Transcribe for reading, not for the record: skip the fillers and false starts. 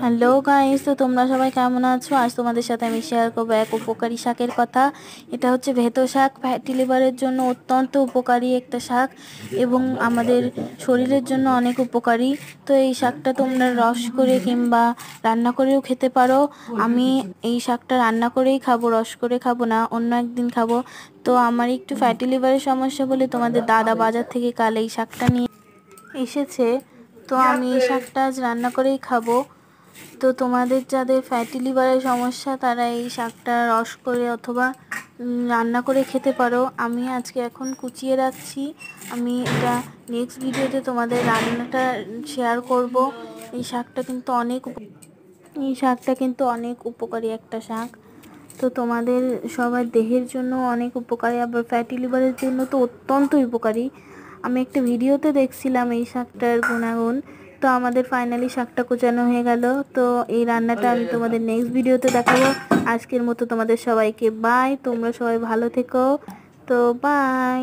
Hello guys, তো তোমরা সবাই কেমন আছো? আজ তোমাদের সাথে আমি শেয়ার করবো এক উপকারী শাকের কথা। এটা হচ্ছে ভেতো শাক। ফ্যাটি লিভারের জন্য অত্যন্ত উপকারী একটা শাক এবং আমাদের শরীরের জন্য অনেক উপকারী। তো এই শাকটা তোমরা রস করে কিংবা রান্না করেও খেতে পারো। আমি এই শাকটা রান্না করেই খাবো, রস করে খাবো না, অন্য একদিন খাবো। তো আমার একটু ফ্যাটি লিভারের সমস্যা বলে তোমাদের দাদা বাজার থেকে কাল এই শাকটা নিয়ে এসেছে। তো আমি এই শাকটা আজ রান্না করেই খাবো। তো তোমাদের যাদের ফ্যাটি লিভারের সমস্যা তারা এই শাকটা রস করে অথবা রান্না করে খেতে পারো। আমি আজকে এখন কুচিয়ে রাখছি। আমি এটা নেক্সট ভিডিওতে তোমাদের রান্নাটা শেয়ার করব। এই শাকটা কিন্তু অনেক উপকারী একটা শাক। তো তোমাদের সবার দেহের জন্য অনেক উপকারী, আবার ফ্যাটি লিভারের জন্য তো অত্যন্ত উপকারী। আমি একটা ভিডিওতে দেখছিলাম এই শাকটার গুণাগুণ। তো আমাদের ফাইনালি শাকটা কুচানো হয়ে গেল। তো এই রান্নাটা আমি তোমাদের নেক্সট ভিডিওতে দেখাবো। আজকের মতো তোমাদের সবাইকে বাই। তোমরা সবাই ভালো থেকো। তো বাই।